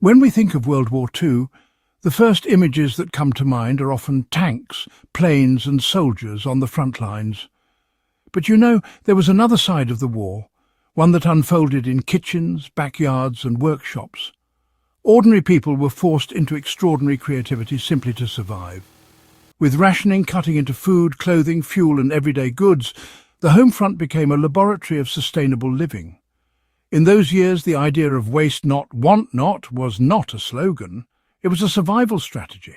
When we think of World War II, the first images that come to mind are often tanks, planes and soldiers on the front lines. But there was another side of the war, one that unfolded in kitchens, backyards and workshops. Ordinary people were forced into extraordinary creativity simply to survive. With rationing cutting into food, clothing, fuel and everyday goods, the home front became a laboratory of sustainable living. In those years, the idea of waste not, want not was not a slogan. It was a survival strategy.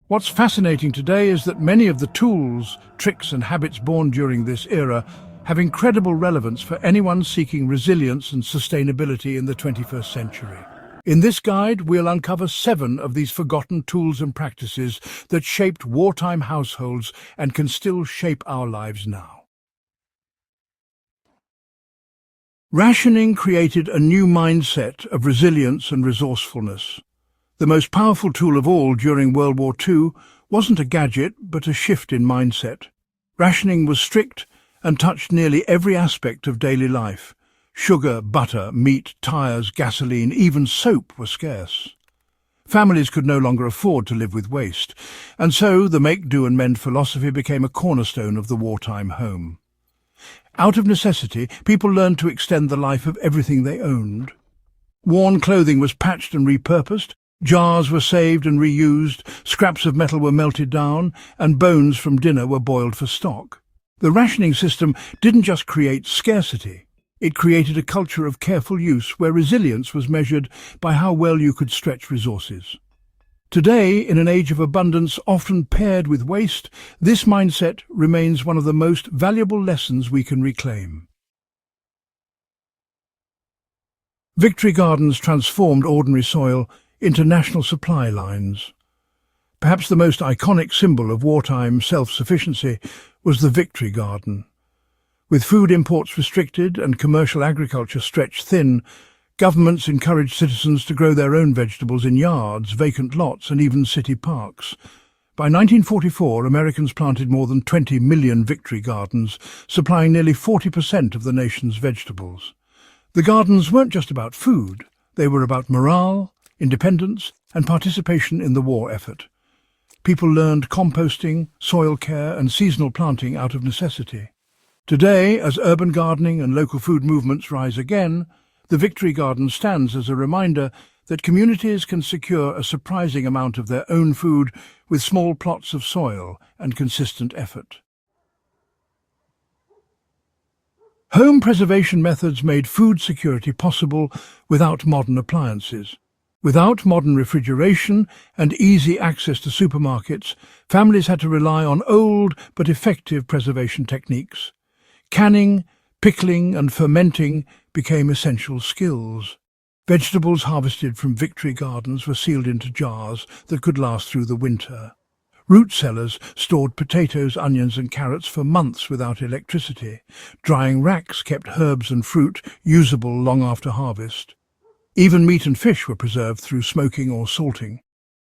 What's fascinating today is that many of the tools, tricks and habits born during this era have incredible relevance for anyone seeking resilience and sustainability in the 21st century. In this guide, we'll uncover 7 of these forgotten tools and practices that shaped wartime households and can still shape our lives now. Rationing created a new mindset of resilience and resourcefulness. The most powerful tool of all during World War II wasn't a gadget, but a shift in mindset. Rationing was strict and touched nearly every aspect of daily life. Sugar, butter, meat, tyres, gasoline, even soap were scarce. Families could no longer afford to live with waste, and so the make, do and mend philosophy became a cornerstone of the wartime home. Out of necessity, people learned to extend the life of everything they owned. Worn clothing was patched and repurposed, jars were saved and reused, scraps of metal were melted down, and bones from dinner were boiled for stock. The rationing system didn't just create scarcity. It created a culture of careful use where resilience was measured by how well you could stretch resources. Today, in an age of abundance often paired with waste, this mindset remains one of the most valuable lessons we can reclaim. Victory gardens transformed ordinary soil into national supply lines. Perhaps the most iconic symbol of wartime self-sufficiency was the Victory Garden. With food imports restricted and commercial agriculture stretched thin, governments encouraged citizens to grow their own vegetables in yards, vacant lots and even city parks. By 1944, Americans planted more than 20 million Victory Gardens, supplying nearly 40% of the nation's vegetables. The gardens weren't just about food, they were about morale, independence and participation in the war effort. People learned composting, soil care and seasonal planting out of necessity. Today, as urban gardening and local food movements rise again, the Victory Garden stands as a reminder that communities can secure a surprising amount of their own food with small plots of soil and consistent effort. Home preservation methods made food security possible without modern appliances. Without modern refrigeration and easy access to supermarkets, families had to rely on old but effective preservation techniques. Canning, pickling and fermenting became essential skills. Vegetables harvested from Victory Gardens were sealed into jars that could last through the winter. Root cellars stored potatoes, onions and carrots for months without electricity. Drying racks kept herbs and fruit usable long after harvest. Even meat and fish were preserved through smoking or salting.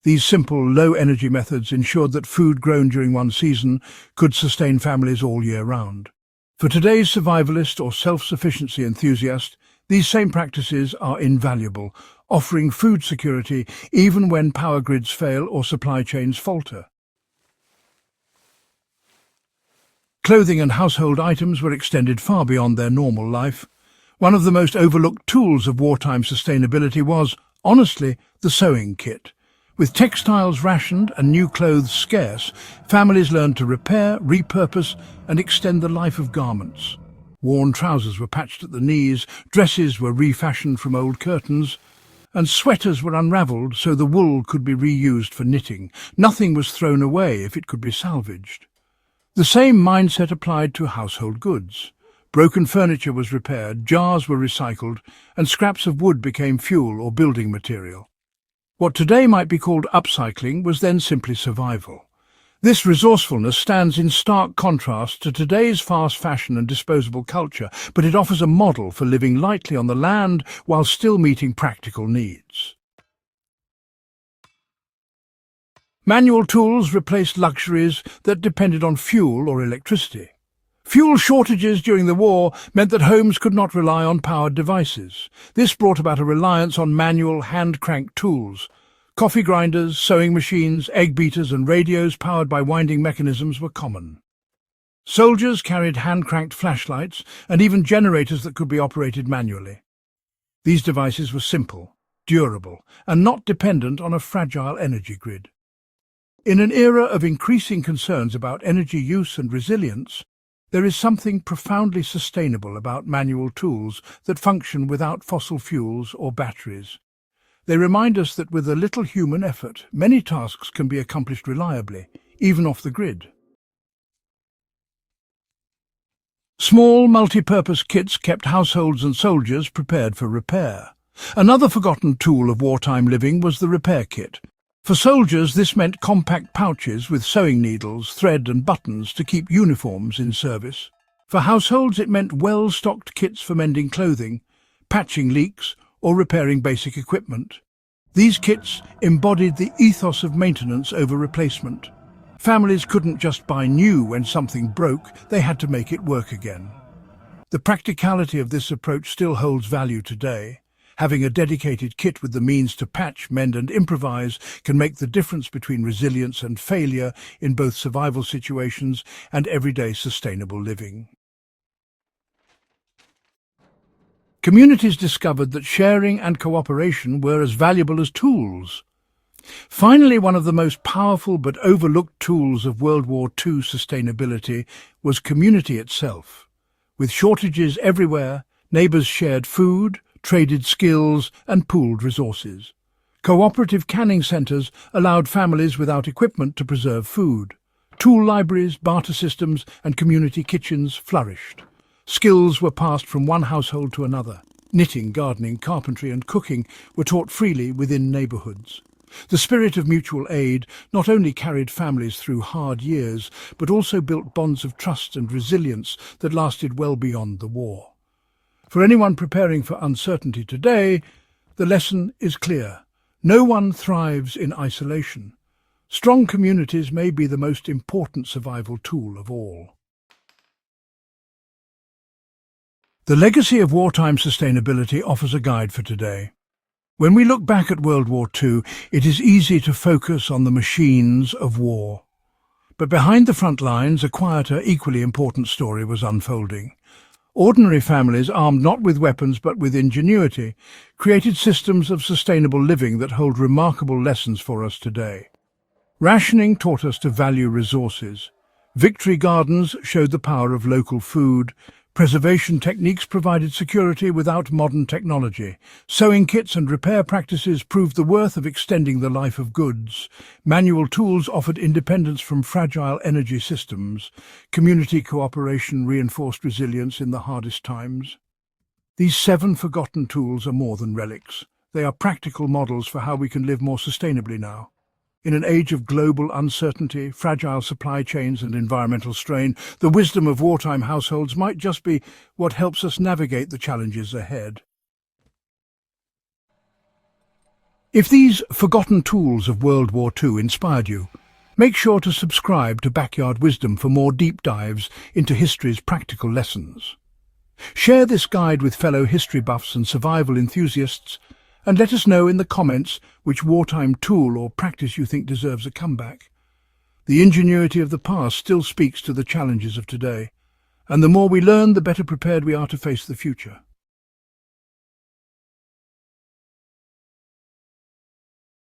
These simple, low-energy methods ensured that food grown during one season could sustain families all year round. For today's survivalist or self-sufficiency enthusiast, these same practices are invaluable, offering food security even when power grids fail or supply chains falter. Clothing and household items were extended far beyond their normal life. One of the most overlooked tools of wartime sustainability was, honestly, the sewing kit. With textiles rationed and new clothes scarce, families learned to repair, repurpose and extend the life of garments. Worn trousers were patched at the knees, dresses were refashioned from old curtains, and sweaters were unravelled so the wool could be reused for knitting. Nothing was thrown away if it could be salvaged. The same mindset applied to household goods. Broken furniture was repaired, jars were recycled, and scraps of wood became fuel or building material. What today might be called upcycling was then simply survival. This resourcefulness stands in stark contrast to today's fast fashion and disposable culture, but it offers a model for living lightly on the land while still meeting practical needs. Manual tools replaced luxuries that depended on fuel or electricity. Fuel shortages during the war meant that homes could not rely on powered devices. This brought about a reliance on manual, hand-cranked tools. Coffee grinders, sewing machines, egg beaters and radios powered by winding mechanisms were common. Soldiers carried hand-cranked flashlights and even generators that could be operated manually. These devices were simple, durable, and not dependent on a fragile energy grid. In an era of increasing concerns about energy use and resilience, there is something profoundly sustainable about manual tools that function without fossil fuels or batteries. They remind us that with a little human effort, many tasks can be accomplished reliably, even off the grid. Small, multi-purpose kits kept households and soldiers prepared for repair. Another forgotten tool of wartime living was the repair kit. For soldiers, this meant compact pouches with sewing needles, thread and buttons to keep uniforms in service. For households, it meant well-stocked kits for mending clothing, patching leaks, or repairing basic equipment. These kits embodied the ethos of maintenance over replacement. Families couldn't just buy new when something broke, they had to make it work again. The practicality of this approach still holds value today. Having a dedicated kit with the means to patch, mend and improvise can make the difference between resilience and failure in both survival situations and everyday sustainable living. Communities discovered that sharing and cooperation were as valuable as tools. Finally, one of the most powerful but overlooked tools of World War II sustainability was community itself. With shortages everywhere, neighbours shared food, traded skills and pooled resources. Cooperative canning centres allowed families without equipment to preserve food. Tool libraries, barter systems and community kitchens flourished. Skills were passed from one household to another. Knitting, gardening, carpentry and cooking were taught freely within neighbourhoods. The spirit of mutual aid not only carried families through hard years, but also built bonds of trust and resilience that lasted well beyond the war. For anyone preparing for uncertainty today, the lesson is clear. No one thrives in isolation. Strong communities may be the most important survival tool of all. The legacy of wartime sustainability offers a guide for today. When we look back at World War II, it is easy to focus on the machines of war. But behind the front lines, a quieter, equally important story was unfolding. Ordinary families, armed not with weapons but with ingenuity, created systems of sustainable living that hold remarkable lessons for us today. Rationing taught us to value resources. Victory gardens showed the power of local food. Preservation techniques provided security without modern technology. Sewing kits and repair practices proved the worth of extending the life of goods. Manual tools offered independence from fragile energy systems. Community cooperation reinforced resilience in the hardest times. These 7 forgotten tools are more than relics. They are practical models for how we can live more sustainably now. In an age of global uncertainty, fragile supply chains and environmental strain, the wisdom of wartime households might just be what helps us navigate the challenges ahead. If these forgotten tools of World War II inspired you, make sure to subscribe to Backyard Wisdom for more deep dives into history's practical lessons. Share this guide with fellow history buffs and survival enthusiasts, and let us know in the comments which wartime tool or practice you think deserves a comeback. The ingenuity of the past still speaks to the challenges of today, and the more we learn, the better prepared we are to face the future.